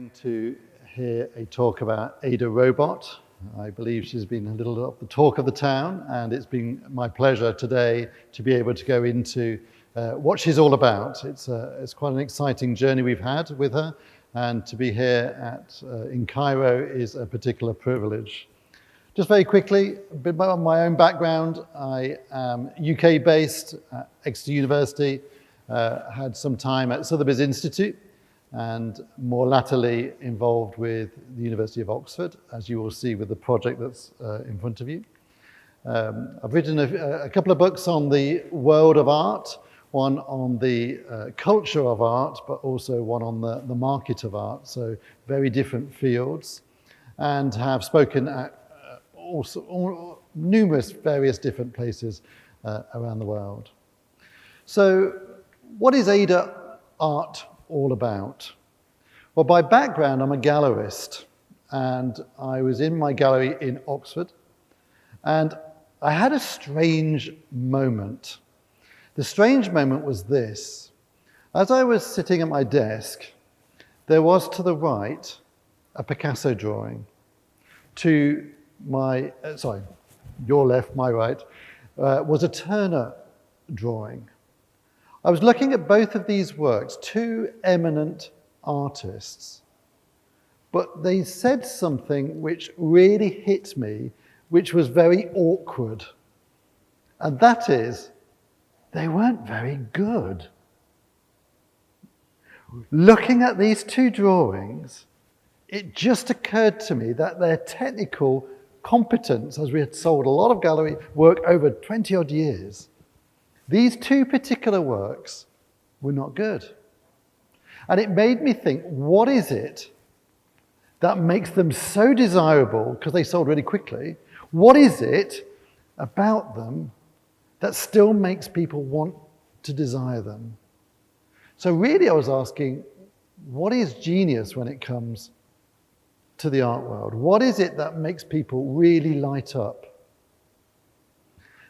going to hear a talk about AIDA robot. I believe she's been a little of the talk of the town, and it's been my pleasure today to be able to go into what she's all about. It's quite an exciting journey we've had with her, and to be here in Cairo is a particular privilege. Just very quickly, a bit about my own background. I am UK-based at Exeter University, had some time at Sotheby's Institute, and more latterly involved with the University of Oxford, as you will see with the project that's in front of you. I've written a couple of books on the world of art, one on the culture of art, but also one on the market of art, so very different fields, and have spoken at numerous various different places around the world. So what is AIDA art all about? Well, by background, I'm a gallerist, and I was in my gallery in Oxford, and I had a strange moment. The strange moment was this. As I was sitting at my desk, there was to the right a Picasso drawing. To my, your left, my right, was a Turner drawing. I was looking at both of these works, two eminent artists, but they said something which really hit me, which was very awkward. And that is, they weren't very good. Looking at these two drawings, it just occurred to me that their technical competence, as we had sold a lot of gallery work over 20 odd years, these two particular works were not good. And it made me think, what is it that makes them so desirable, because they sold really quickly? What is it about them that still makes people want to desire them? So really I was asking, what is genius when it comes to the art world? What is it that makes people really light up?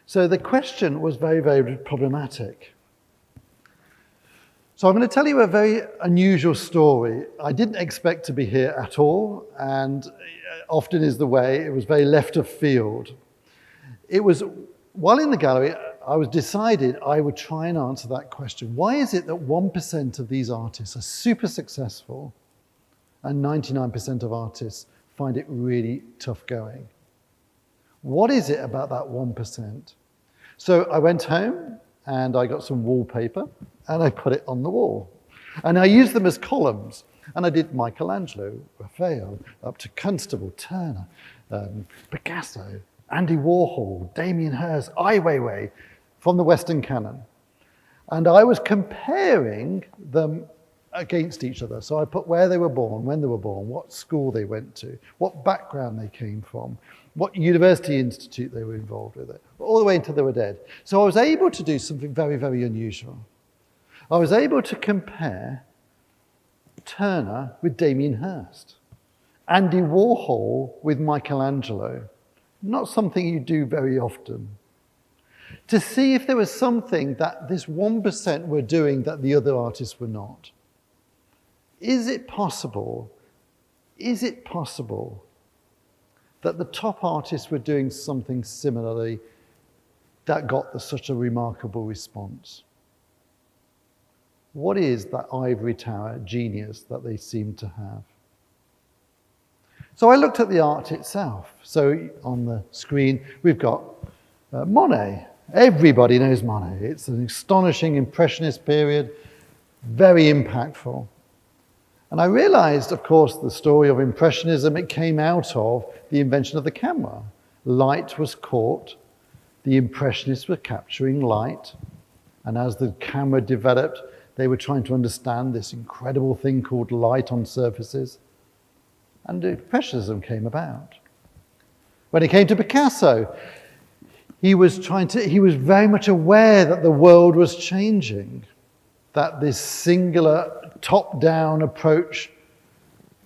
So the question was very, very problematic. So I'm going to tell you a very unusual story. I didn't expect to be here at all, and often is the way, it was very left of field. It was, while in the gallery, I was decided I would try and answer that question. Why is it that 1% of these artists are super successful and 99% of artists find it really tough going? What is it about that 1%? So I went home and I got some wallpaper and I put it on the wall. And I used them as columns. And I did Michelangelo, Raphael, up to Constable, Turner, Picasso, Andy Warhol, Damien Hirst, Ai Weiwei, from the Western canon. And I was comparing them against each other. So I put where they were born, when they were born, what school they went to, what background they came from, what university institute they were involved with, all the way until they were dead. So I was able to do something very, very unusual. I was able to compare Turner with Damien Hirst, Andy Warhol with Michelangelo, not something you do very often, to see if there was something that this 1% were doing that the other artists were not. Is it possible that the top artists were doing something similarly that got such a remarkable response? What is that ivory tower genius that they seem to have? So I looked at the art itself. So on the screen, we've got Monet. Everybody knows Monet. It's an astonishing impressionist period, very impactful. And I realized, of course, the story of Impressionism, it came out of the invention of the camera. Light was caught, the Impressionists were capturing light, and as the camera developed, they were trying to understand this incredible thing called light on surfaces, and Impressionism came about. When it came to Picasso, he was very much aware that the world was changing, that this singular top-down approach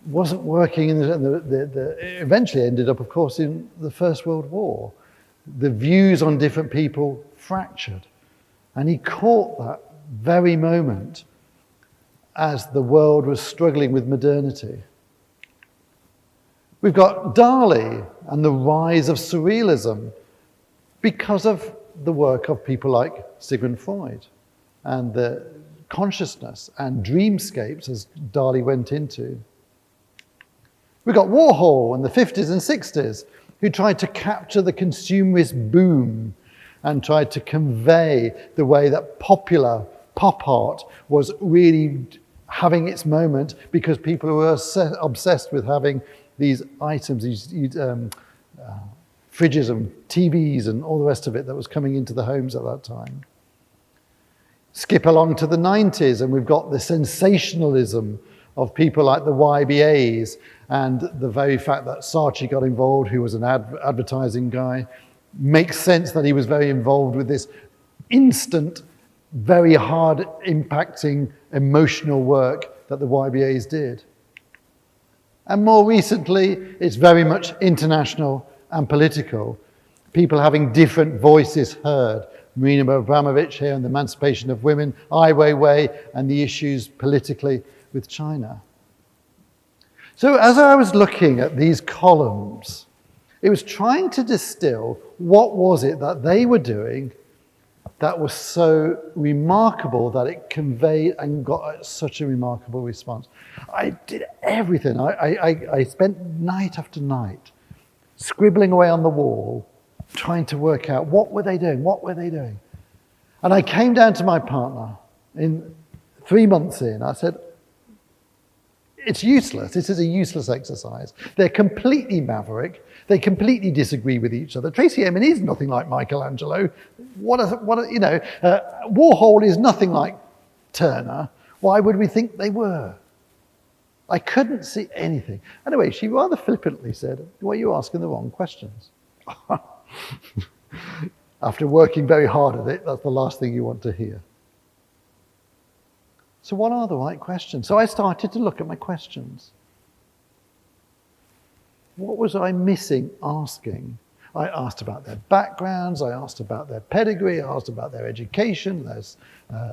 wasn't working, eventually ended up, of course, in the First World War. The views on different people fractured. And he caught that very moment as the world was struggling with modernity. We've got Dali and the rise of surrealism because of the work of people like Sigmund Freud and the consciousness and dreamscapes as Dali went into. We've got Warhol in the 50s and 60s who tried to capture the consumerist boom and tried to convey the way that popular pop art was really having its moment because people were obsessed with having these items, these fridges and TVs and all the rest of it that was coming into the homes at that time. Skip along to the 90s and we've got the sensationalism of people like the YBAs and the very fact that Saatchi got involved, who was an advertising guy, makes sense that he was very involved with this instant, very hard impacting emotional work that the YBAs did. And more recently, it's very much international and political. People having different voices heard. Marina Abramovich here on the emancipation of women, Ai Weiwei, and the issues politically with China. So as I was looking at these columns, it was trying to distill what was it that they were doing that was so remarkable that it conveyed and got such a remarkable response. I did everything. I spent night after night scribbling away on the wall, trying to work out what were they doing, what were they doing. And I came down to my partner in 3 months in. I said, it's useless. This is a useless exercise. They're completely maverick. They completely disagree with each other. Tracy Emin is nothing like Michelangelo. Warhol is nothing like Turner. Why would we think they were? I couldn't see anything. Anyway, she rather flippantly said, well, you're asking the wrong questions. After working very hard at it, that's the last thing you want to hear. So what are the right questions? So I started to look at my questions. What was I missing asking? I asked about their backgrounds, I asked about their pedigree, I asked about their education, their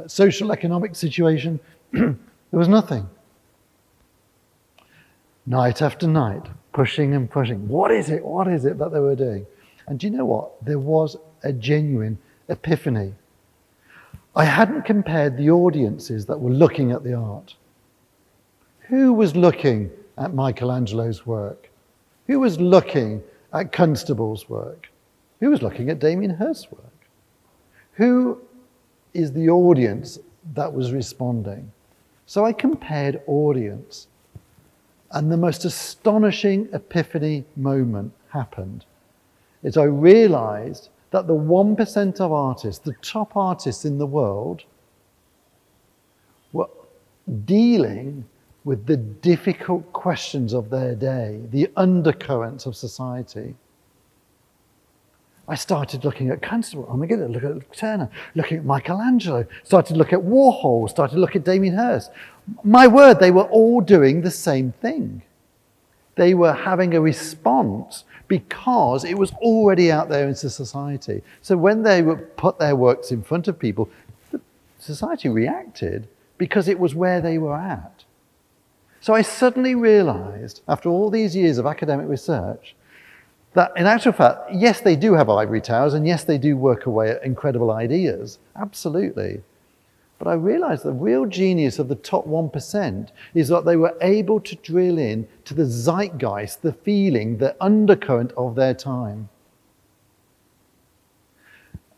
social economic situation. There was nothing. Night after night, pushing and pushing. What is it that they were doing? And do you know what? There was a genuine epiphany. I hadn't compared the audiences that were looking at the art. Who was looking at Michelangelo's work? Who was looking at Constable's work? Who was looking at Damien Hirst's work? Who is the audience that was responding? So I compared audience, and the most astonishing epiphany moment happened. Is I realized that the 1% of artists, the top artists in the world, were dealing with the difficult questions of their day, the undercurrents of society. I started looking at Constable, oh my goodness, look at Turner, looking at Michelangelo, started to look at Warhol, started to look at Damien Hirst. My word, they were all doing the same thing. They were having a response because it was already out there into society. So when they would put their works in front of people, the society reacted because it was where they were at. So I suddenly realized, after all these years of academic research, that in actual fact, yes, they do have ivory towers, and yes, they do work away at incredible ideas, absolutely. But I realized the real genius of the top 1% is that they were able to drill in to the zeitgeist, the feeling, the undercurrent of their time.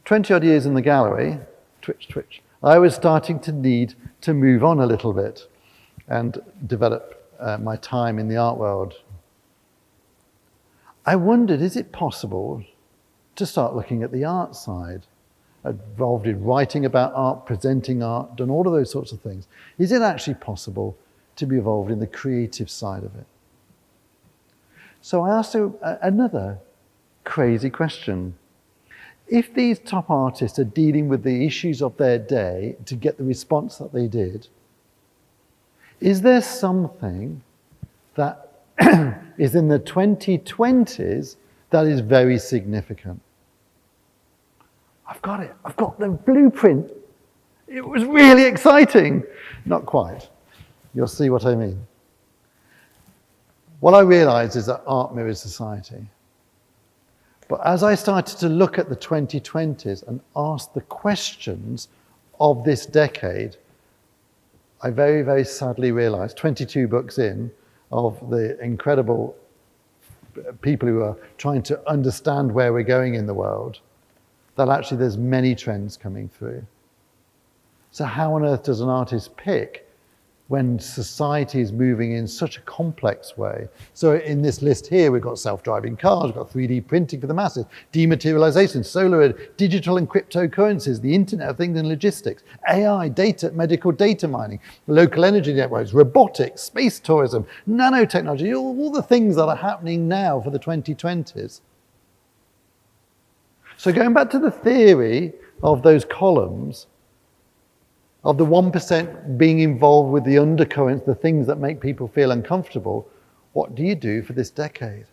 20 odd years in the gallery, twitch, I was starting to need to move on a little bit and develop my time in the art world. I wondered, is it possible to start looking at the art side? Involved in writing about art, presenting art, done all of those sorts of things. Is it actually possible to be involved in the creative side of it? So I asked another crazy question. If these top artists are dealing with the issues of their day to get the response that they did, is there something that is in the 2020s that is very significant? I've got it. I've got the blueprint. It was really exciting. Not quite. You'll see what I mean. What I realized is that art mirrors society. But as I started to look at the 2020s and ask the questions of this decade, I very, very sadly realized, 22 books in, of the incredible people who are trying to understand where we're going in the world, that actually there's many trends coming through. So how on earth does an artist pick when society is moving in such a complex way? So in this list here, we've got self-driving cars, we've got 3D printing for the masses, dematerialization, solar, digital and cryptocurrencies, the Internet of Things and logistics, AI, data, medical data mining, local energy networks, robotics, space tourism, nanotechnology, all the things that are happening now for the 2020s. So going back to the theory of those columns, of the 1% being involved with the undercurrents, the things that make people feel uncomfortable, what do you do for this decade?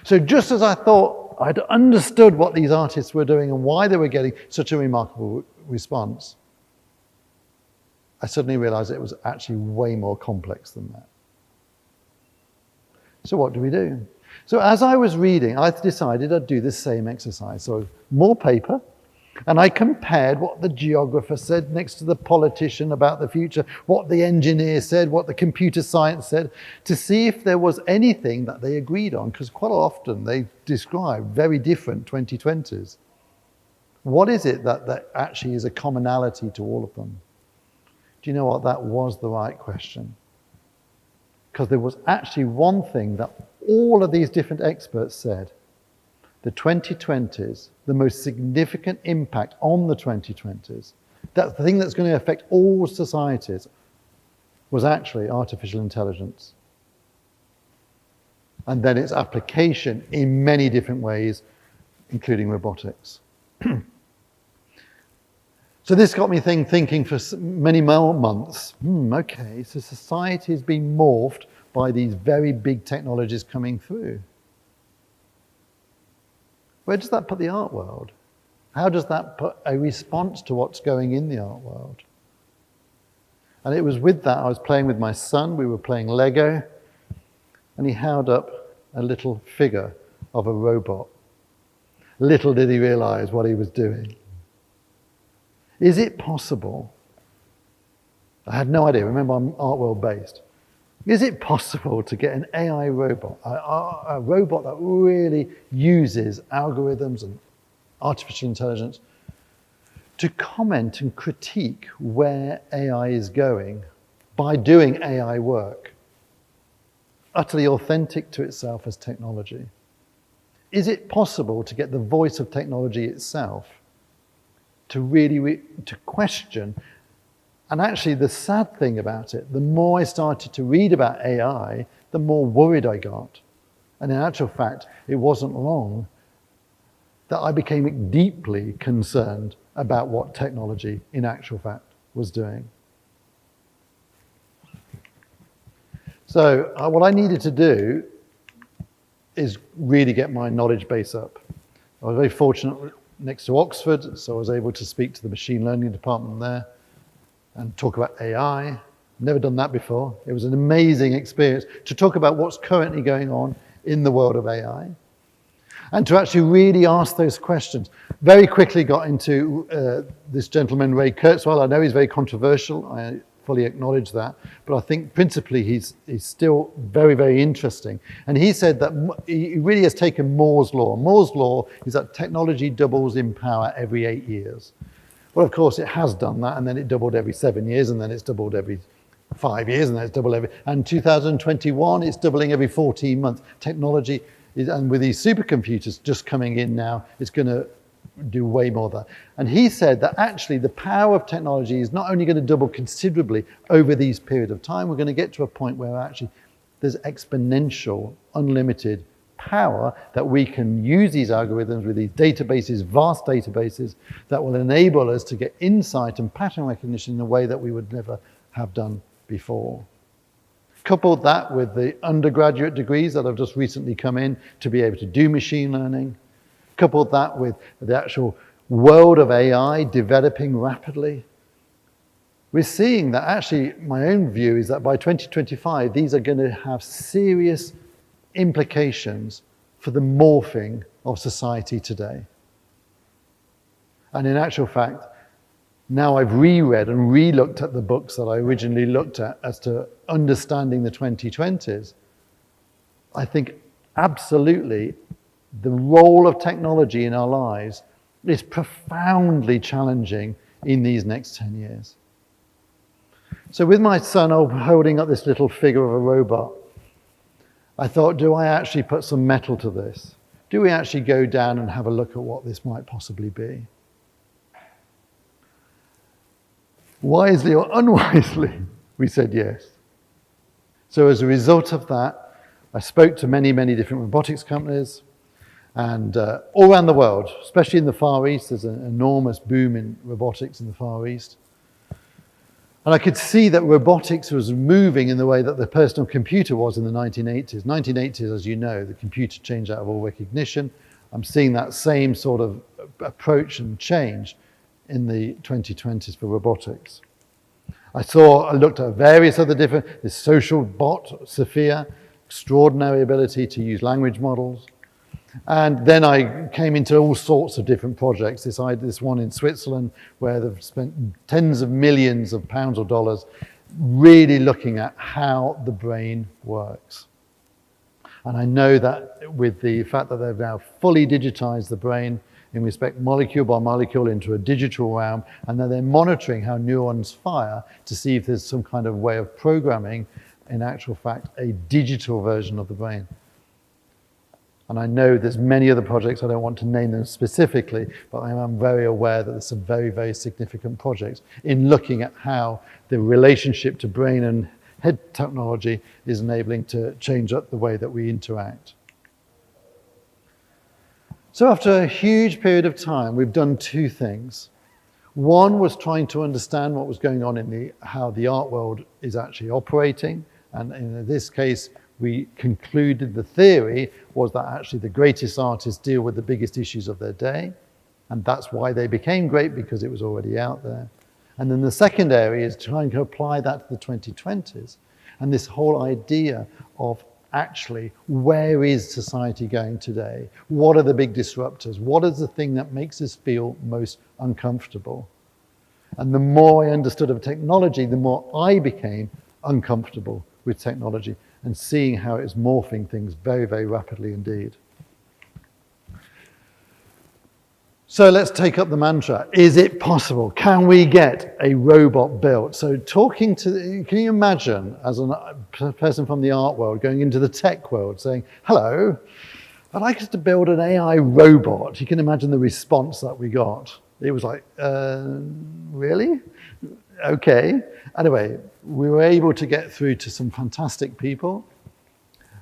So just as I thought I'd understood what these artists were doing and why they were getting such a remarkable response, I suddenly realized it was actually way more complex than that. So what do we do? So as I was reading, I decided I'd do the same exercise. So more paper, and I compared what the geographer said next to the politician about the future, what the engineer said, what the computer science said, to see if there was anything that they agreed on, because quite often they describe very different 2020s. What is it that actually is a commonality to all of them? Do you know what? That was the right question. Because there was actually one thing that all of these different experts said. The 2020s, the most significant impact on the 2020s, that's the thing that's going to affect all societies, was actually artificial intelligence. And then its application in many different ways, including robotics. So this got me thinking for many more months, okay, so society has been morphed by these very big technologies coming through. Where does that put the art world? How does that put a response to what's going in the art world? And it was with that, I was playing with my son, we were playing Lego, and he held up a little figure of a robot. Little did he realize what he was doing. Is it possible? I had no idea, remember I'm art world based. Is it possible to get an AI robot, a robot that really uses algorithms and artificial intelligence to comment and critique where AI is going by doing AI work, utterly authentic to itself as technology? Is it possible to get the voice of technology itself to really to question? And actually, the sad thing about it, the more I started to read about AI, the more worried I got. And in actual fact, it wasn't long that I became deeply concerned about what technology, in actual fact, was doing. So what I needed to do is really get my knowledge base up. I was very fortunate next to Oxford, so I was able to speak to the machine learning department there and talk about AI. Never done that before. It was an amazing experience to talk about what's currently going on in the world of AI and to actually really ask those questions. Very quickly got into this gentleman, Ray Kurzweil. I know he's very controversial. I fully acknowledge that. But I think principally he's still very, very interesting. And he said that he really has taken Moore's law. Moore's law is that technology doubles in power every 8 years. Well, of course, it has done that, and then it doubled every 7 years, and then it's doubled every 5 years, and then it's doubled and 2021, it's doubling every 14 months. Technology, and with these supercomputers just coming in now, it's going to do way more than that. And he said that actually the power of technology is not only going to double considerably over these period of time, we're going to get to a point where actually there's exponential, unlimited power that we can use these algorithms with these databases, vast databases, that will enable us to get insight and pattern recognition in a way that we would never have done before. Coupled that with the undergraduate degrees that have just recently come in to be able to do machine learning. Coupled that with the actual world of AI developing rapidly. We're seeing that actually, my own view is that by 2025, these are going to have serious implications for the morphing of society today. And in actual fact, now I've reread and re-looked at the books that I originally looked at as to understanding the 2020s. I think absolutely the role of technology in our lives is profoundly challenging in these next 10 years. So with my son holding up this little figure of a robot, I thought, do I actually put some metal to this? Do we actually go down and have a look at what this might possibly be? Wisely or unwisely, we said yes. So as a result of that, I spoke to many, many different robotics companies, and all around the world, especially in the Far East. There's an enormous boom in robotics in the Far East. And I could see that robotics was moving in the way that the personal computer was in the 1980s. 1980s, as you know, the computer changed out of all recognition. I'm seeing that same sort of approach and change in the 2020s for robotics. I looked at various other this social bot, Sophia, extraordinary ability to use language models. And then I came into all sorts of different projects. This one in Switzerland where they've spent tens of millions of pounds or dollars really looking at how the brain works. And I know that with the fact that they've now fully digitized the brain in respect molecule by molecule into a digital realm, and then they're monitoring how neurons fire to see if there's some kind of way of programming, in actual fact, a digital version of the brain. And I know there's many other projects, I don't want to name them specifically, but I am very aware that there's some very, very significant projects in looking at how the relationship to brain and head technology is enabling to change up the way that we interact. So after a huge period of time, we've done two things. One was trying to understand what was going on in how the art world is actually operating. And in this case, we concluded the theory was that actually the greatest artists deal with the biggest issues of their day. And that's why they became great, because it was already out there. And then the second area is trying to apply that to the 2020s. And this whole idea of actually, where is society going today? What are the big disruptors? What is the thing that makes us feel most uncomfortable? And the more I understood of technology, the more I became uncomfortable with technology and seeing how it's morphing things very, very rapidly indeed. So let's take up the mantra. Is it possible? Can we get a robot built? So can you imagine as a person from the art world going into the tech world saying, hello, I'd like us to build an AI robot. You can imagine the response that we got. It was like, really? Okay. Anyway, we were able to get through to some fantastic people,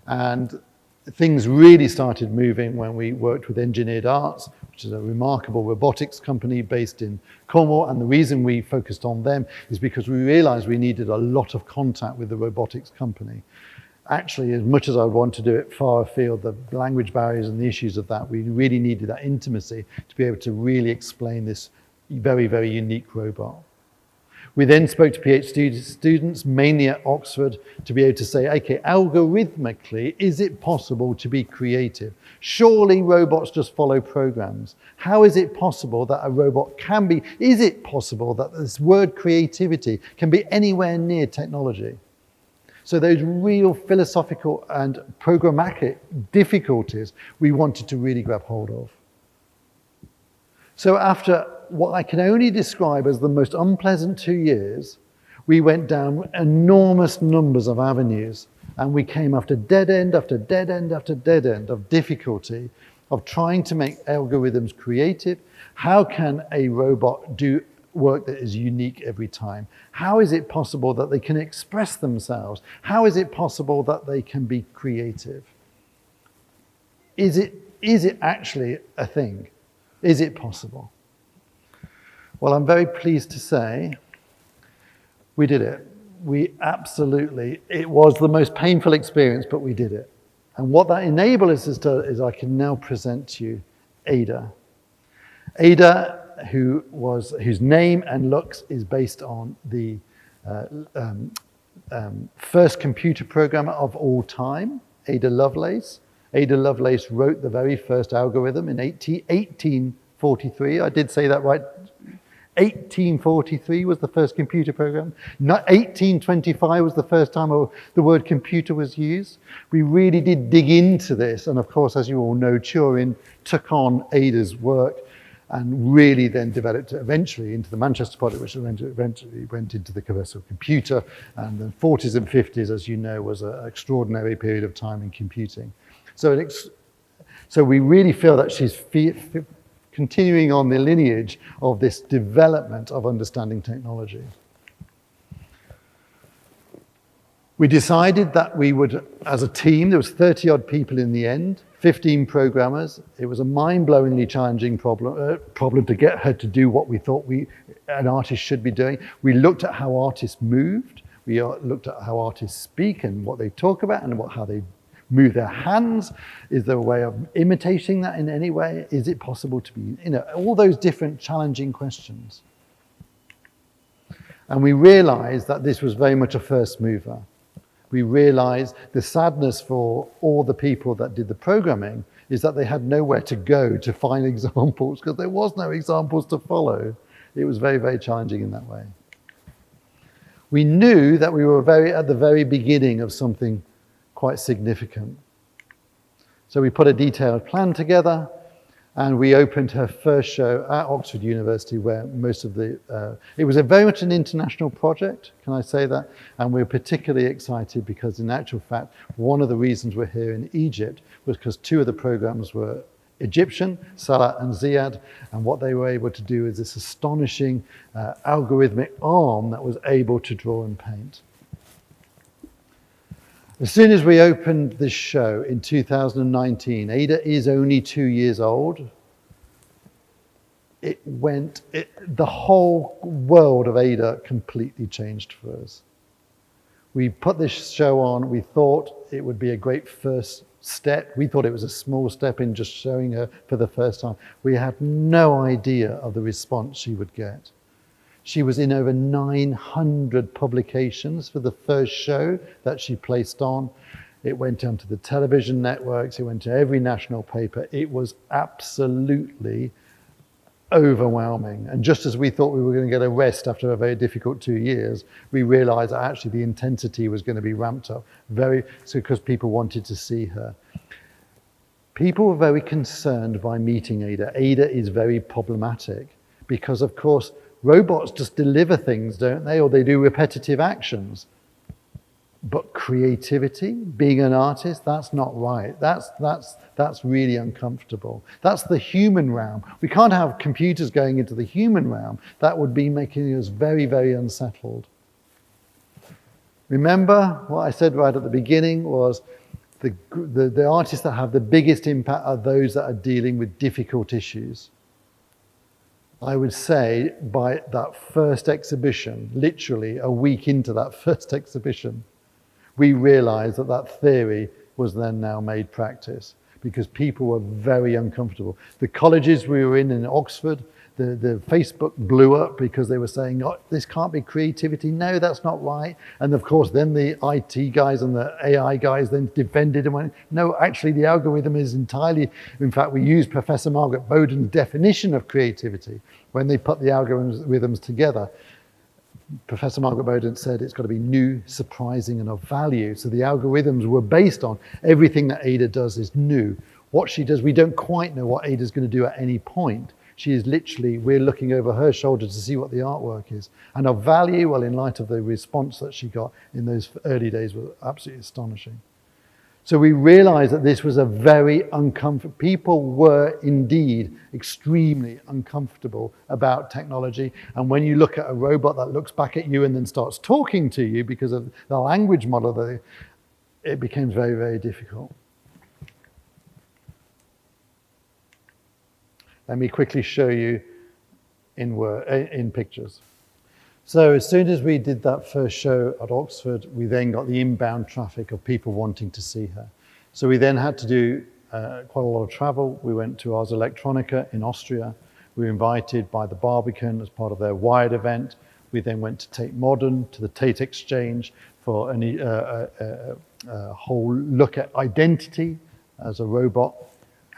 and things really started moving when we worked with Engineered Arts, which is a remarkable robotics company based in Cornwall. And the reason we focused on them is because we realized we needed a lot of contact with the robotics company. Actually, as much as I want to do it far afield, the language barriers and the issues of that, we really needed that intimacy to be able to really explain this very, very unique robot. We then spoke to PhD students, mainly at Oxford, to be able to say, okay, algorithmically, is it possible to be creative? Surely robots just follow programs. How is it possible that a robot can be, is it possible that this word creativity can be anywhere near technology? So those real philosophical and programmatic difficulties we wanted to really grab hold of. So after what I can only describe as the most unpleasant 2 years, we went down enormous numbers of avenues, and we came after dead end after dead end after dead end of difficulty of trying to make algorithms creative. How can a robot do work that is unique every time? How is it possible that they can express themselves? How is it possible that they can be creative? Is it actually a thing? Is it possible? Well, I'm very pleased to say we did it. It was the most painful experience, but we did it. And what that enabled us is I can now present to you AIDA. AIDA, whose name and looks is based on the first computer programmer of all time. Ada Lovelace. Ada Lovelace wrote the very first algorithm in 1843. I did say that right. 1843 was the first computer program. 1825 was the first time the word computer was used. We really did dig into this. And of course, as you all know, Turing took on Ada's work and really then developed it eventually into the Manchester project, which eventually went into the personal computer. And the 40s and 50s, as you know, was an extraordinary period of time in computing. So we really feel that she's continuing on the lineage of this development of understanding technology. We decided that we would, as a team, there was 30 odd people in the end, 15 programmers. It was a mind-blowingly challenging problem to get her to do what we thought an artist should be doing. We looked at how artists moved. We looked at how artists speak and what they talk about and how they move their hands. Is there a way of imitating that in any way? Is it possible to be, all those different challenging questions. And we realized that this was very much a first mover. We realized the sadness for all the people that did the programming is that they had nowhere to go to find examples because there was no examples to follow. It was very, very challenging in that way. We knew that we were at the very beginning of something quite significant. So we put a detailed plan together and we opened her first show at Oxford University where most of it was very much an international project, can I say that? And we're particularly excited because in actual fact, one of the reasons we're here in Egypt was because two of the programs were Egyptian, Salah and Ziad, and what they were able to do is this astonishing algorithmic arm that was able to draw and paint. As soon as we opened this show in 2019, AIDA is only 2 years old. The whole world of AIDA completely changed for us. We put this show on, we thought it would be a great first step. We thought it was a small step in just showing her for the first time. We had no idea of the response she would get. She was in over 900 publications for the first show that she placed on. It went onto the television networks, it went to every national paper. It was absolutely overwhelming. And just as we thought we were going to get a rest after a very difficult 2 years, we realized that actually the intensity was going to be ramped up because people wanted to see her. People were very concerned by meeting AIDA. AIDA is very problematic because, of course, robots just deliver things, don't they? Or they do repetitive actions. But creativity, being an artist, that's not right. That's really uncomfortable. That's the human realm. We can't have computers going into the human realm. That would be making us very, very unsettled. Remember what I said right at the beginning was the artists that have the biggest impact are those that are dealing with difficult issues. I would say by that first exhibition, literally a week into that first exhibition, we realized that theory was then now made practice because people were very uncomfortable. The colleges we were in Oxford, the Facebook blew up because they were saying, oh, this can't be creativity. No, that's not right. And of course, then the IT guys and the AI guys then defended and went, no, actually the algorithm is entirely, in fact, we used Professor Margaret Bowden's definition of creativity when they put the algorithms together. Professor Margaret Bowden said it's got to be new, surprising, and of value. So the algorithms were based on everything that AIDA does is new. What she does, we don't quite know what AIDA is going to do at any point. She is literally, we're looking over her shoulder to see what the artwork is. And of value, well, in light of the response that she got in those early days was absolutely astonishing. So we realized that this was a very uncomfortable, people were indeed extremely uncomfortable about technology. And when you look at a robot that looks back at you and then starts talking to you because of the language model, it becomes very, very difficult. Let me quickly show you in pictures. So as soon as we did that first show at Oxford, we then got the inbound traffic of people wanting to see her. So we then had to do quite a lot of travel. We went to Ars Electronica in Austria. We were invited by the Barbican as part of their Wired event. We then went to Tate Modern, to the Tate Exchange for whole look at identity as a robot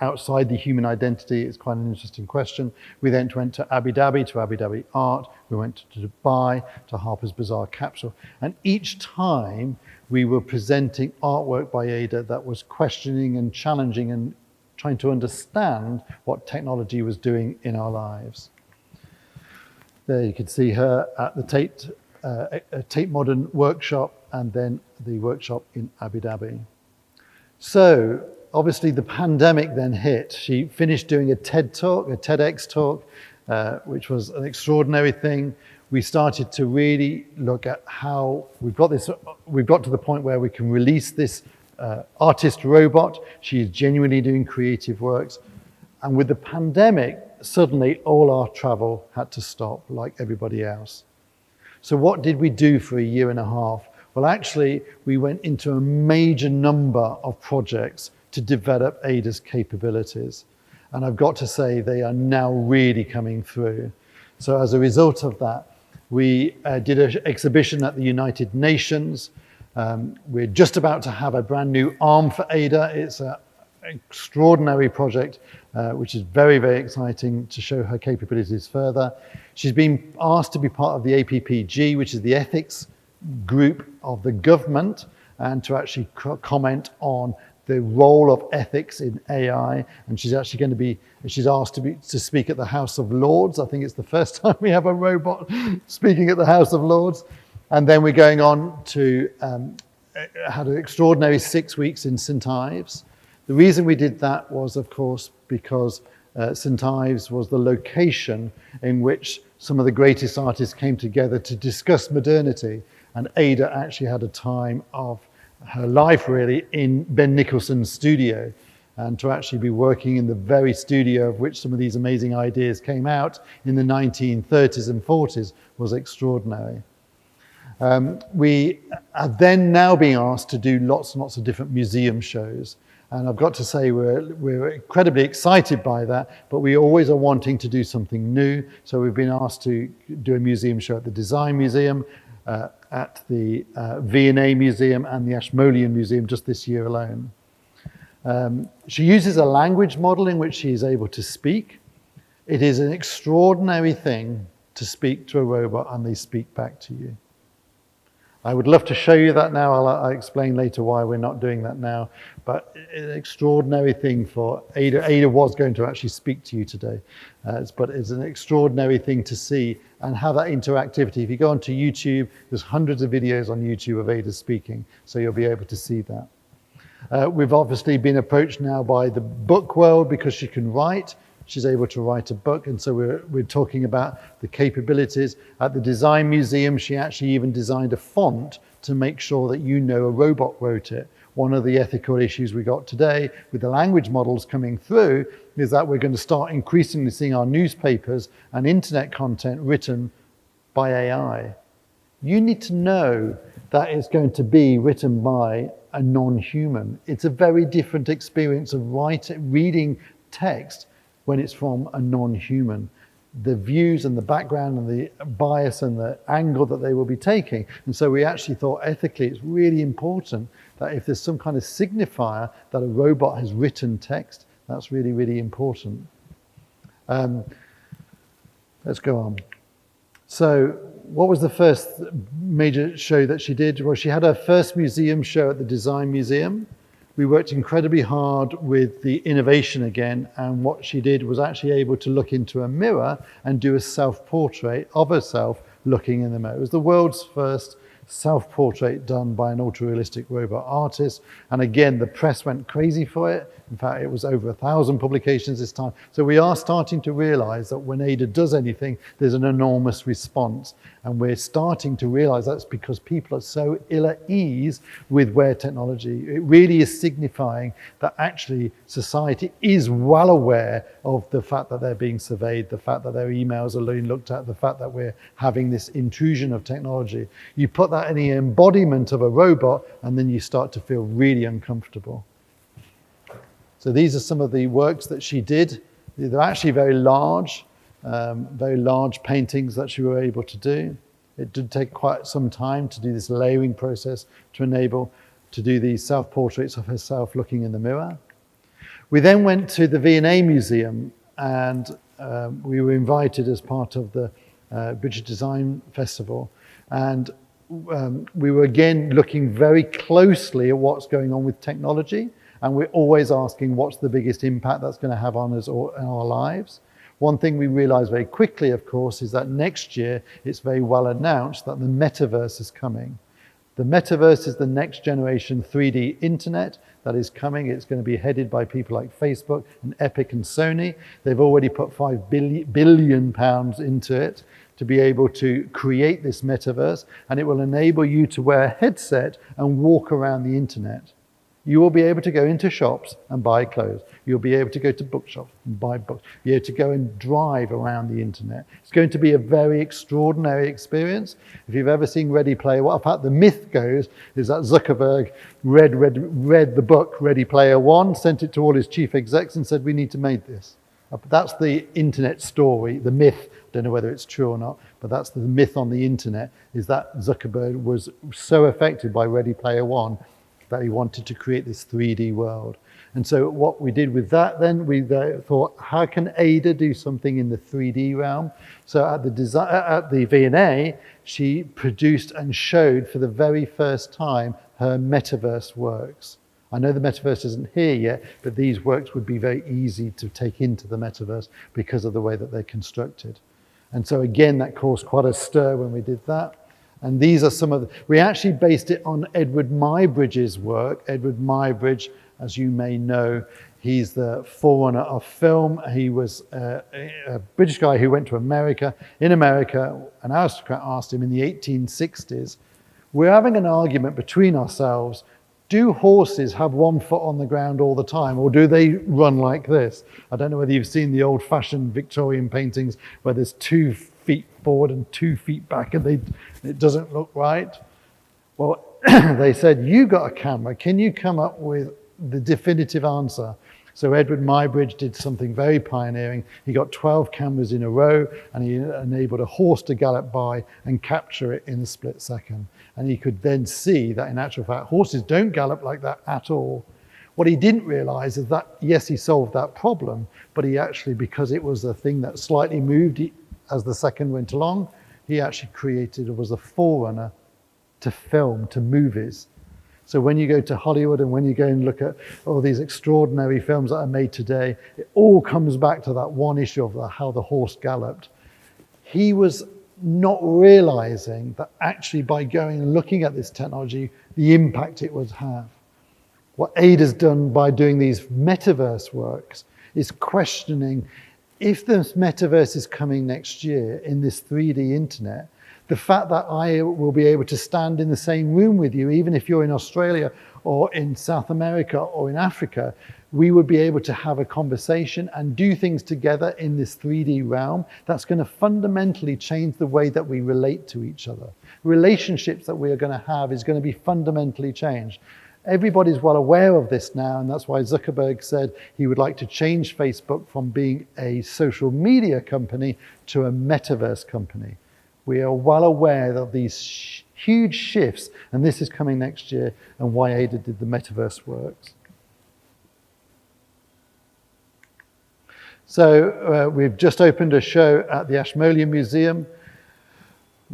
outside the human identity. It's quite an interesting question. We then went to Abu Dhabi Art. We went to Dubai, to Harper's Bazaar Capsule. And each time we were presenting artwork by AIDA that was questioning and challenging and trying to understand what technology was doing in our lives. There you can see her at the Tate Modern workshop, and then the workshop in Abu Dhabi. So obviously the pandemic then hit. She finished doing a TEDx talk, which was an extraordinary thing. We started to really look at how we've got to the point where we can release this artist robot. She is genuinely doing creative works. And with the pandemic, suddenly all our travel had to stop like everybody else. So what did we do for a year and a half? Well, actually, we went into a major number of projects to develop AIDA's capabilities. And I've got to say, they are now really coming through. So as a result of that, we did an exhibition at the United Nations. We're just about to have a brand new arm for AIDA. It's an extraordinary project, which is very, very exciting to show her capabilities further. She's been asked to be part of the APPG, which is the ethics group of the government, and to actually comment on the role of ethics in AI. And she's actually going to be, she's asked to speak at the House of Lords. I think it's the first time we have a robot speaking at the House of Lords. And then we're going on to had an extraordinary 6 weeks in St. Ives. The reason we did that was, of course, because St. Ives was the location in which some of the greatest artists came together to discuss modernity. And AIDA actually had a time of her life, really, in Ben Nicholson's studio. And to actually be working in the very studio of which some of these amazing ideas came out in the 1930s and 40s was extraordinary. We are then now being asked to do lots and lots of different museum shows. And I've got to say, we're incredibly excited by that, but we always are wanting to do something new. So we've been asked to do a museum show at the Design Museum, at the V&A Museum and the Ashmolean Museum just this year alone. She uses a language model in which she is able to speak. It is an extraordinary thing to speak to a robot and they speak back to you. I would love to show you that now. I'll explain later why we're not doing that now. But an extraordinary thing for AIDA. AIDA was going to actually speak to you today. But it's an extraordinary thing to see and have that interactivity. If you go onto YouTube, there's hundreds of videos on YouTube of AIDA speaking. So you'll be able to see that. We've obviously been approached now by the book world because she can write. She's able to write a book, and so we're talking about the capabilities. At the Design Museum, she actually even designed a font to make sure that you know a robot wrote it. One of the ethical issues we got today with the language models coming through is that we're going to start increasingly seeing our newspapers and internet content written by AI. You need to know that it's going to be written by a non-human. It's a very different experience of reading text when it's from a non-human. The views and the background and the bias and the angle that they will be taking. And so we actually thought ethically it's really important that if there's some kind of signifier that a robot has written text, that's really, really important. Let's go on. So what was the first major show that she did? Well, she had her first museum show at the Design Museum. We worked incredibly hard with the innovation again, and what she did was actually able to look into a mirror and do a self-portrait of herself looking in the mirror. It was the world's first self-portrait done by an ultra-realistic robot artist. And again, the press went crazy for it. In fact, it was over 1,000 publications this time. So we are starting to realize that when AIDA does anything, there's an enormous response. And we're starting to realize that's because people are so ill at ease with where technology, it really is signifying that actually society is well aware of the fact that they're being surveyed, the fact that their emails are being looked at, the fact that we're having this intrusion of technology. You put that in the embodiment of a robot, and then you start to feel really uncomfortable. So these are some of the works that she did. They're actually very large paintings that she were able to do. It did take quite some time to do this layering process to enable to do these self-portraits of herself looking in the mirror. We then went to the V&A Museum, and we were invited as part of the British Design Festival. And we were again looking very closely at what's going on with technology. And we're always asking what's the biggest impact that's going to have on us or in our lives. One thing we realized very quickly, of course, is that next year it's very well announced that the Metaverse is coming. The Metaverse is the next generation 3D internet that is coming. It's going to be headed by people like Facebook and Epic and Sony. They've already put £5 billion into it to be able to create this Metaverse, and it will enable you to wear a headset and walk around the internet. You will be able to go into shops and buy clothes. You'll be able to go to bookshops and buy books. Be able to go and drive around the internet. It's going to be a very extraordinary experience. If you've ever seen Ready Player One, in fact, the myth goes is that Zuckerberg read the book Ready Player One, sent it to all his chief execs and said, we need to make this. That's the internet story, the myth. Don't know whether it's true or not, but that's the myth on the internet, is that Zuckerberg was so affected by Ready Player One that he wanted to create this 3D world. And so what we did with that then, we thought, how can AIDA do something in the 3D realm? So at the V&A, she produced and showed for the very first time her Metaverse works. I know the Metaverse isn't here yet, but these works would be very easy to take into the Metaverse because of the way that they're constructed. And so again, that caused quite a stir when we did that. And these are some of the, we actually based it on Edward Muybridge's work. Edward Muybridge, as you may know, he's the forerunner of film. He was a British guy who went to America. In America, an aristocrat asked him in the 1860s, we're having an argument between ourselves. Do horses have one foot on the ground all the time, or do they run like this? I don't know whether you've seen the old-fashioned Victorian paintings where there's 2 feet forward and 2 feet back, and it doesn't look right. Well, they said, you got a camera, can you come up with the definitive answer? So Edward Muybridge did something very pioneering. He got 12 cameras in a row, and he enabled a horse to gallop by and capture it in a split second. And he could then see that in actual fact, horses don't gallop like that at all. What he didn't realize is that, yes, he solved that problem, but he actually, because it was a thing that slightly moved as the second went along, he actually created, or was a forerunner to film, to movies. So when you go to Hollywood and when you go and look at all these extraordinary films that are made today, it all comes back to that one issue of how the horse galloped. He was not realizing that actually by going and looking at this technology, the impact it would have. What AIDA's done by doing these metaverse works is questioning, if this metaverse is coming next year in this 3D internet, the fact that I will be able to stand in the same room with you, even if you're in Australia or in South America or in Africa, we would be able to have a conversation and do things together in this 3D realm. That's going to fundamentally change the way that we relate to each other. Relationships that we are going to have is going to be fundamentally changed. Everybody's well aware of this now, and that's why Zuckerberg said he would like to change Facebook from being a social media company to a metaverse company. We are well aware of these huge shifts, and this is coming next year, and why AIDA did the metaverse works. So we've just opened a show at the Ashmolean Museum.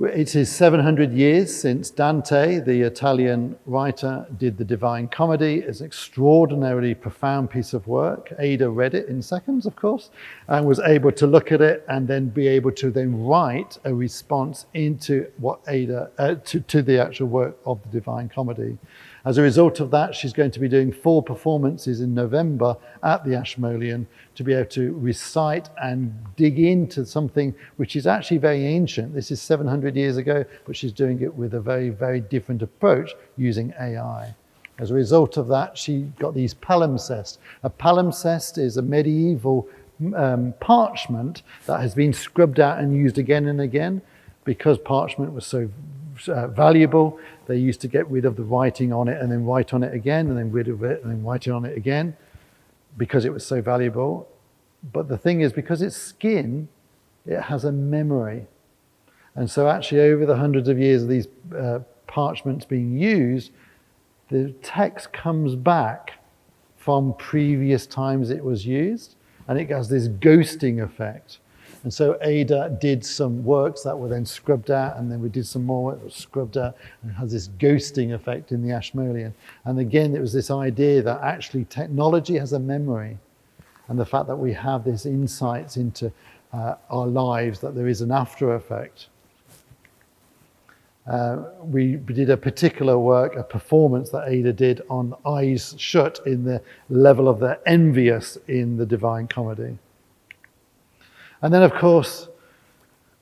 It is 700 years since Dante, the Italian writer, did the Divine Comedy. It's an extraordinarily profound piece of work. AIDA read it in seconds, of course, and was able to look at it and then be able to then write a response into what AIDA, to the actual work of the Divine Comedy. As a result of that, she's going to be doing 4 performances in November at the Ashmolean to be able to recite and dig into something which is actually very ancient. This is 700 years ago, but she's doing it with a very, very different approach using AI. As a result of that, she got these palimpsests. A palimpsest is a medieval parchment that has been scrubbed out and used again and again. Because parchment was so valuable, they used to get rid of the writing on it and then write on it again and then rid of it and then write on it again because it was so valuable. But the thing is, because it's skin, it has a memory. And so actually over the hundreds of years of these parchments being used, the text comes back from previous times it was used, and it has this ghosting effect. And so AIDA did some works that were then scrubbed out, and then we did some more that was scrubbed out, and it has this ghosting effect in the Ashmolean. And again, it was this idea that actually technology has a memory, and the fact that we have this insights into our lives, that there is an after effect. We did a particular work, a performance that AIDA did on eyes shut in the level of the envious in the Divine Comedy. And then, of course,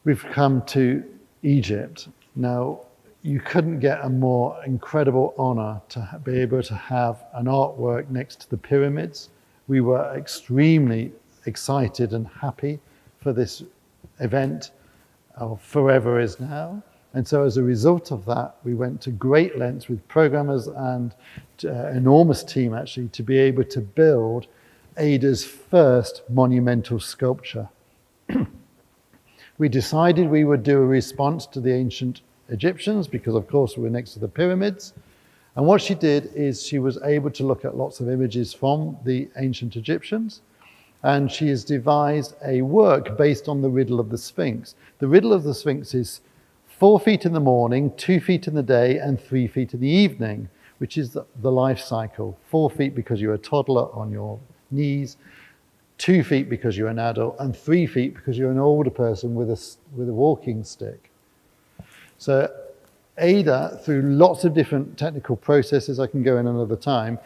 we've come to Egypt. Now, you couldn't get a more incredible honor to be able to have an artwork next to the pyramids. We were extremely excited and happy for this event, forever is now. And so as a result of that, we went to great lengths with programmers and an enormous team, actually, to be able to build AIDA's first monumental sculpture. We decided we would do a response to the ancient Egyptians because, of course, we were next to the pyramids. And what she did is she was able to look at lots of images from the ancient Egyptians, and she has devised a work based on the riddle of the Sphinx. The riddle of the Sphinx is 4 feet in the morning, 2 feet in the day, and 3 feet in the evening, which is the life cycle. 4 feet because you're a toddler on your knees, 2 feet because you're an adult, and 3 feet because you're an older person with a walking stick. So AIDA, through lots of different technical processes, I can go in another time,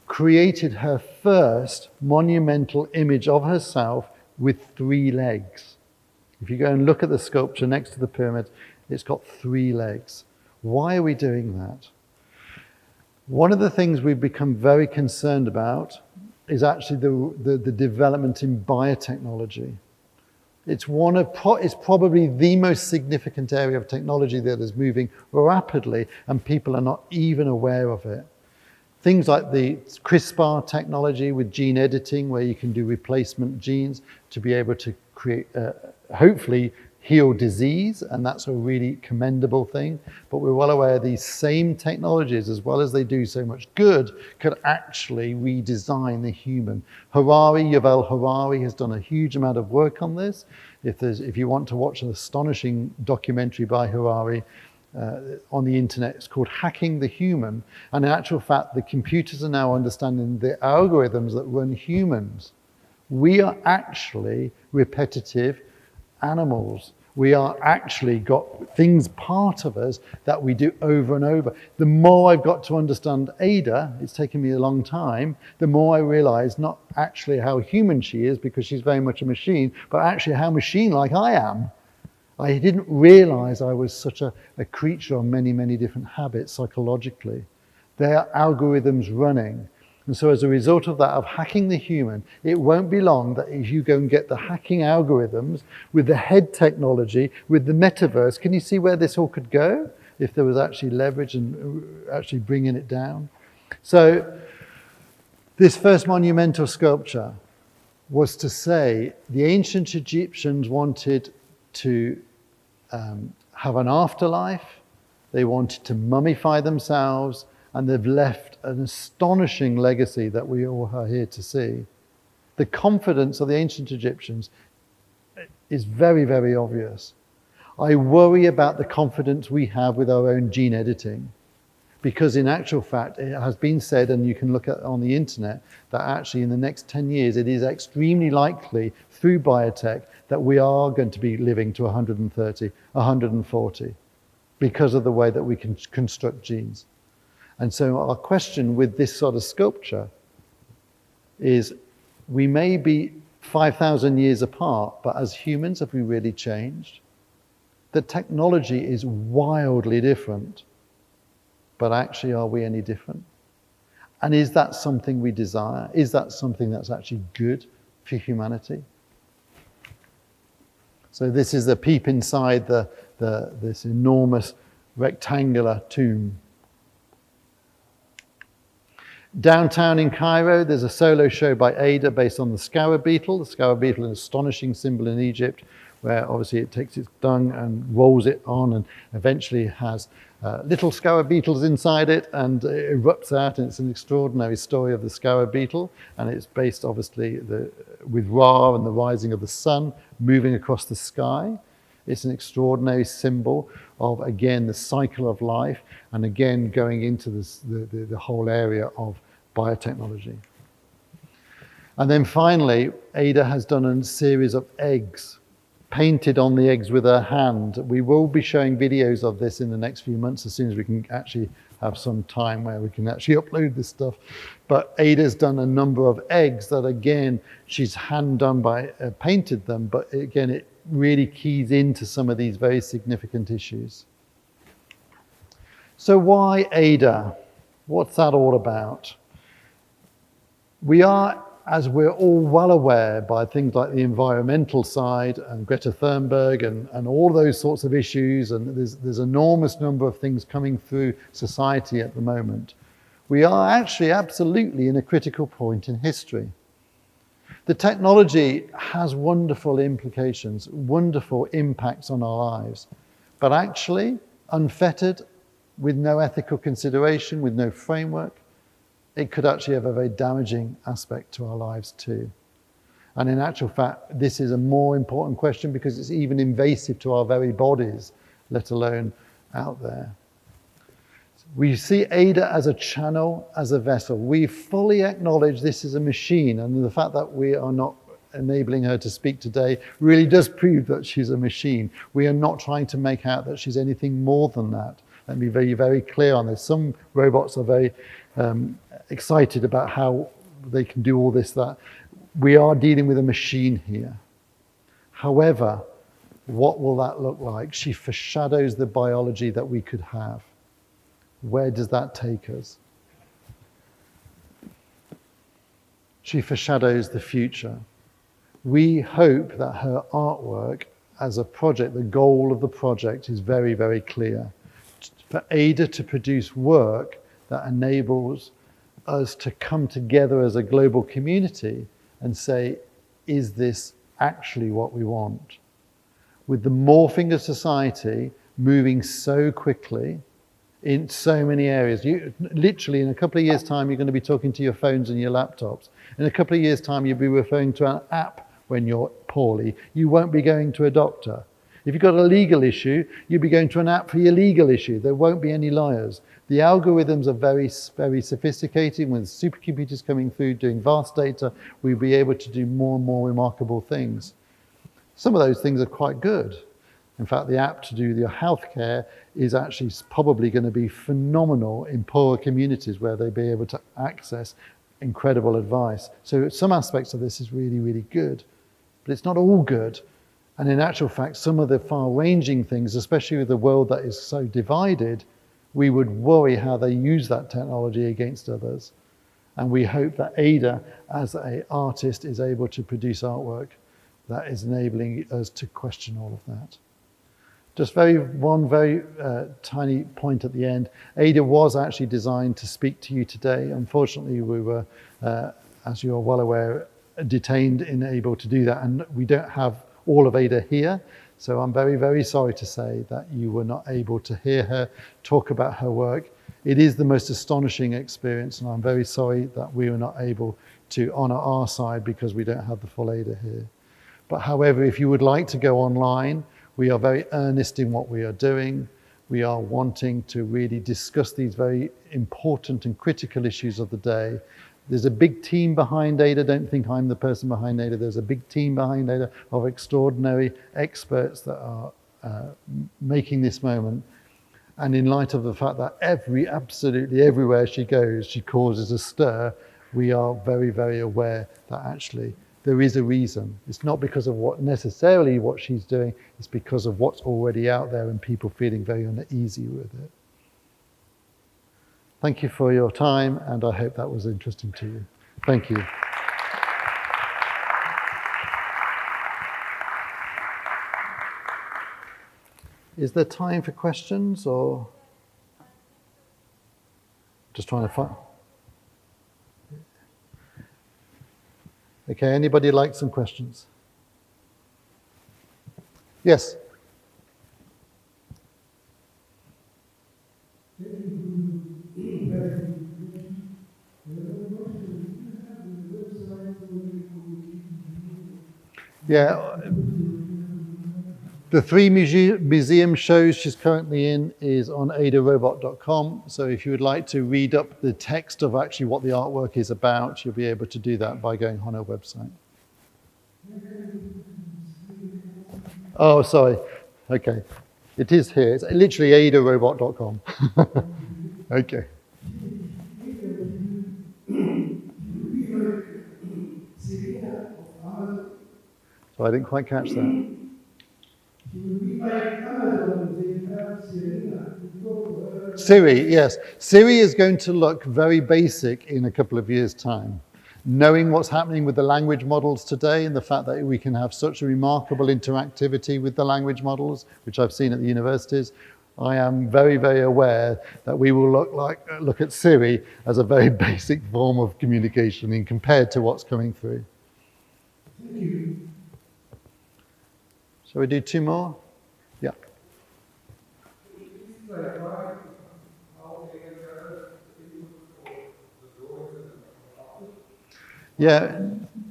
created her first monumental image of herself with 3 legs. If you go and look at the sculpture next to the pyramid, it's got 3 legs. Why are we doing that? One of the things we've become very concerned about is actually the development in biotechnology. It's probably the most significant area of technology that is moving rapidly, and people are not even aware of it. Things like the CRISPR technology with gene editing, where you can do replacement genes to be able to create, hopefully, heal disease, and that's a really commendable thing. But we're well aware these same technologies, as well as they do so much good, could actually redesign the human. Yuval Harari has done a huge amount of work on this. If you want to watch an astonishing documentary by Harari on the internet, it's called Hacking the Human. And in actual fact, the computers are now understanding the algorithms that run humans. We are actually repetitive animals. We are actually got things part of us that we do over and over. The more I've got to understand AIDA, it's taken me a long time, the more I realize not actually how human she is, because she's very much a machine, but actually how machine-like I am. I didn't realize I was such a creature of many, many different habits psychologically. There are algorithms running. And so as a result of that, of hacking the human, it won't be long that if you go and get the hacking algorithms with the head technology, with the metaverse, can you see where this all could go if there was actually leverage and actually bringing it down? So this first monumental sculpture was to say the ancient Egyptians wanted to have an afterlife, they wanted to mummify themselves, and they've left an astonishing legacy that we all are here to see. The confidence of the ancient Egyptians is very, very obvious. I worry about the confidence we have with our own gene editing, because in actual fact, it has been said, and you can look at on the internet, that actually in the next 10 years, it is extremely likely through biotech that we are going to be living to 130, 140, because of the way that we can construct genes. And so our question with this sort of sculpture is, we may be 5,000 years apart, but as humans, have we really changed? The technology is wildly different, but actually, are we any different? And is that something we desire? Is that something that's actually good for humanity? So this is a peep inside this enormous rectangular tomb. Downtown in Cairo, there's a solo show by AIDA based on the Scarab Beetle. The Scarab Beetle is an astonishing symbol in Egypt, where obviously it takes its dung and rolls it on and eventually has little scarab beetles inside it, and it erupts out, and it's an extraordinary story of the scarab beetle, and it's based obviously with Ra and the rising of the sun moving across the sky. It's an extraordinary symbol of, again, the cycle of life, and again going into the whole area of biotechnology. And then finally, AIDA has done a series of eggs, painted on the eggs with her hand. We will be showing videos of this in the next few months as soon as we can actually have some time where we can actually upload this stuff. But AIDA's done a number of eggs that, again, she's hand done by, painted them, but again, it really keys into some of these very significant issues. So why AIDA? What's that all about? We are, as we're all well aware, by things like the environmental side and Greta Thunberg and all those sorts of issues, and there's an enormous number of things coming through society at the moment. We are actually absolutely in a critical point in history. The technology has wonderful implications, wonderful impacts on our lives, but actually, unfettered, with no ethical consideration, with no framework, it could actually have a very damaging aspect to our lives too. And in actual fact, this is a more important question because it's even invasive to our very bodies, let alone out there. We see AIDA as a channel, as a vessel. We fully acknowledge this is a machine, and the fact that we are not enabling her to speak today really does prove that she's a machine. We are not trying to make out that she's anything more than that. Let me be very, very clear on this. Some robots are very excited about how they can do all this, that. We are dealing with a machine here. However, what will that look like? She foreshadows the biology that we could have. Where does that take us? She foreshadows the future. We hope that her artwork as a project, the goal of the project is very, very clear. For AIDA to produce work that enables us to come together as a global community and say, is this actually what we want? With the morphing of society moving so quickly in so many areas, literally in a couple of years' time, you're going to be talking to your phones and your laptops. In a couple of years' time, you'll be referring to an app when you're poorly. You won't be going to a doctor. If you've got a legal issue, you'll be going to an app for your legal issue. There won't be any lawyers. The algorithms are very, very sophisticated. With supercomputers coming through, doing vast data, we'll be able to do more and more remarkable things. Some of those things are quite good. In fact, the app to do your healthcare is actually probably going to be phenomenal in poorer communities where they'll be able to access incredible advice. So some aspects of this is really, really good, but it's not all good. And in actual fact, some of the far-ranging things, especially with the world that is so divided, we would worry how they use that technology against others. And we hope that AIDA, as an artist, is able to produce artwork that is enabling us to question all of that. Just one very tiny point at the end. AIDA was actually designed to speak to you today. Unfortunately, we were, as you are well aware, detained, unable to do that. And we don't have all of AIDA here. So I'm very, very sorry to say that you were not able to hear her talk about her work. It is the most astonishing experience, and I'm very sorry that we were not able to honor our side because we don't have the full AIDA here. But however, if you would like to go online, we are very earnest in what we are doing. We are wanting to really discuss these very important and critical issues of the day. There's a big team behind AIDA. Don't think I'm the person behind AIDA. There's a big team behind AIDA of extraordinary experts that are making this moment. And in light of the fact that absolutely everywhere she goes, she causes a stir, we are very, very aware that actually there is a reason. It's not because of necessarily what she's doing, it's because of what's already out there and people feeling very uneasy with it. Thank you for your time, and I hope that was interesting to you. Thank you. Is there time for questions, or just trying to find? Okay, anybody like some questions? Yes. Yeah, the 3 museum shows she's currently in is on aidarobot.com. So if you would like to read up the text of actually what the artwork is about, you'll be able to do that by going on her website. Oh, sorry. Okay. It is here. It's literally aidarobot.com. Okay. So I didn't quite catch that. Siri, yes. Siri is going to look very basic in a couple of years' time. Knowing what's happening with the language models today and the fact that we can have such a remarkable interactivity with the language models, which I've seen at the universities, I am very, very aware that we will look at Siri as a very basic form of communication in compared to what's coming through. Thank you. Shall we do 2 more? Yeah. Yeah,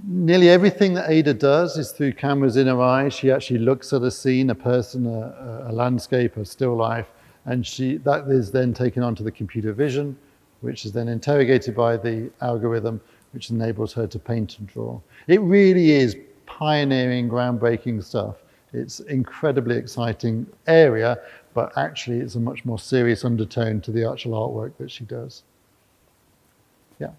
nearly everything that AIDA does is through cameras in her eyes. She actually looks at a scene, a person, a landscape, a still life, and that is then taken onto the computer vision, which is then interrogated by the algorithm, which enables her to paint and draw. It really is pioneering, groundbreaking stuff. It's incredibly exciting area, but actually it's a much more serious undertone to the actual artwork that she does. Yeah.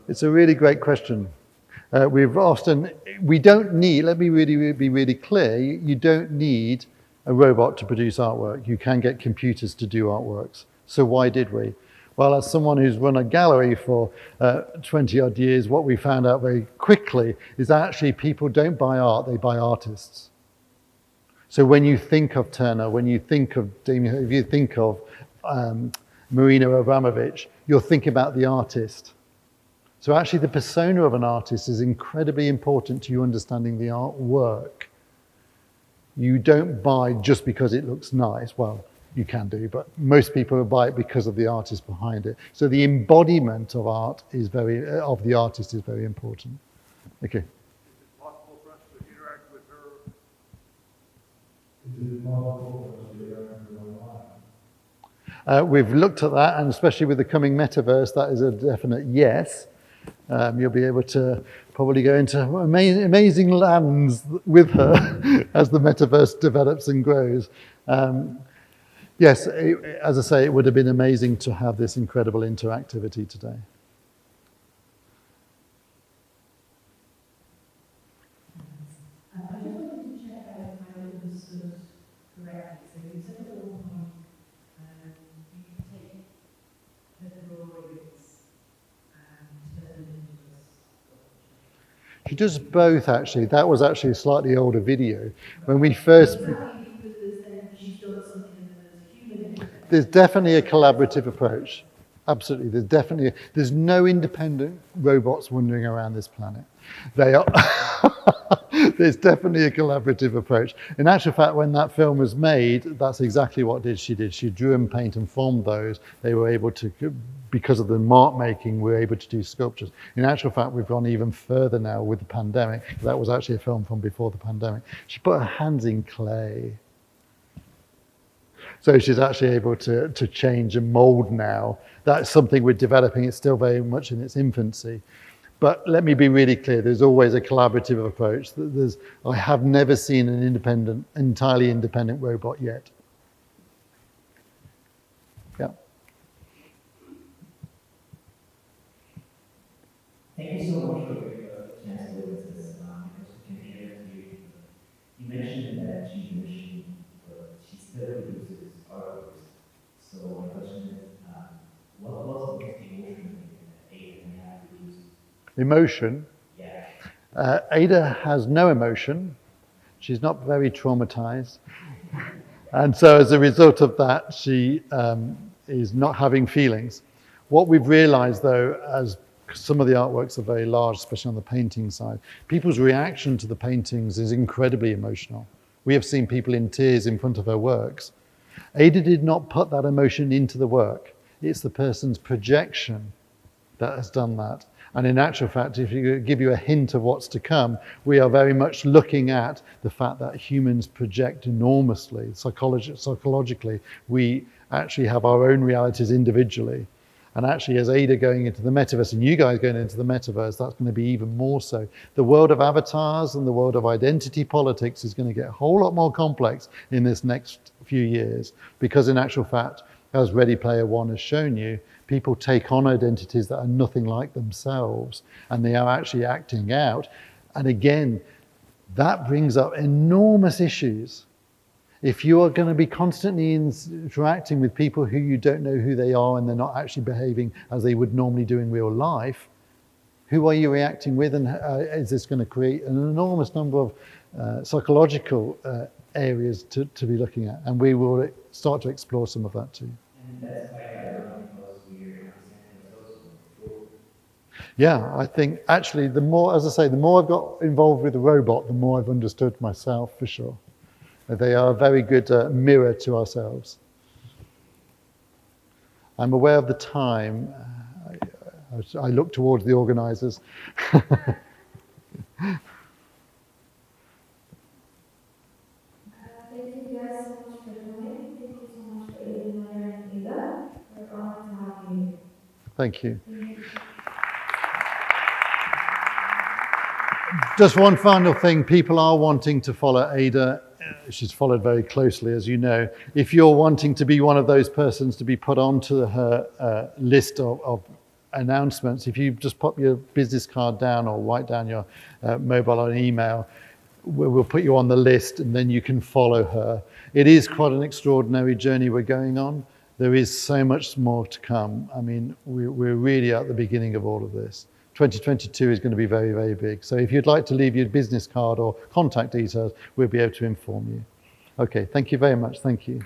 It's a really great question. We don't need, let me be really clear, you don't need a robot to produce artwork. You can get computers to do artworks. So why did we? Well, as someone who's run a gallery for 20 odd years, what we found out very quickly is that actually people don't buy art, they buy artists. So when you think of Turner, when you think of Damien, if you think of Marina Abramovich, you're thinking about the artist. So actually the persona of an artist is incredibly important to you understanding the artwork. You don't buy just because it looks nice. Well, you can do, but most people will buy it because of the artist behind it. So the embodiment of art is of the artist is very important. Okay. Is it possible for us to interact with her? Is it possible for us to interact with her online? We've looked at that, and especially with the coming Metaverse, that is a definite yes. You'll be able to probably go into amazing lands with her as the Metaverse develops and grows. Yes, as I say, it would have been amazing to have this incredible interactivity today. I just wanted to check out if I understood correctly. So you said at one point you can take the drawings and turn them into a sculpture. She does both, actually. That was actually a slightly older video. When we first... There's definitely a collaborative approach. Absolutely. There's no independent robots wandering around this planet. They are... There's definitely a collaborative approach. In actual fact, when that film was made, that's exactly what she did. She drew and paint and formed those. They were able to, because of the mark making, we were able to do sculptures. In actual fact, we've gone even further now with the pandemic. That was actually a film from before the pandemic. She put her hands in clay. So she's actually able to change and mold now. That's something we're developing. It's still very much in its infancy. But let me be really clear, there's always a collaborative approach. I have never seen an entirely independent robot yet. Yeah. Thank you so much for the chance to witness this. It was a pleasure to you. You mentioned that she's a machine, but she still produces artworks. So my question is, what was the most emotional thing that AIDA may have produced? Emotion. Yeah. AIDA has no emotion. She's not very traumatized. And so as a result of that, she is not having feelings. What we've realized, though, as some of the artworks are very large, especially on the painting side, people's reaction to the paintings is incredibly emotional. We have seen people in tears in front of her works. AIDA did not put that emotion into the work. It's the person's projection that has done that. And in actual fact, if you give you a hint of what's to come, we are very much looking at the fact that humans project enormously. Psychologically, we actually have our own realities individually. And actually, as AIDA going into the metaverse, and you guys going into the metaverse, that's going to be even more so. The world of avatars and the world of identity politics is going to get a whole lot more complex in this next few years, because in actual fact, as Ready Player One has shown you, people take on identities that are nothing like themselves, and they are actually acting out. And again, that brings up enormous issues. If you are going to be constantly interacting with people who you don't know who they are and they're not actually behaving as they would normally do in real life, who are you reacting with, and is this going to create an enormous number of psychological areas to be looking at? And we will start to explore some of that too. And that's quite ironic because we're understanding ourselves more. Yeah, I think actually the more, as I say, the more I've got involved with the robot, the more I've understood myself for sure. They are a very good mirror to ourselves. I'm aware of the time. I look towards the organisers. Thank you guys so much for coming. Thank you so much for AIDA and AIDA. We're honored to have you here. Thank you. Thank you. Just one final thing. People are wanting to follow AIDA. She's followed very closely, as you know. If you're wanting to be one of those persons to be put onto her list of announcements, if you just pop your business card down or write down your mobile or email, we'll put you on the list and then you can follow her. It is quite an extraordinary journey we're going on. There is so much more to come. I mean, we're really at the beginning of all of this. 2022 is going to be very, very big. So if you'd like to leave your business card or contact details, we'll be able to inform you. Okay, thank you very much. Thank you.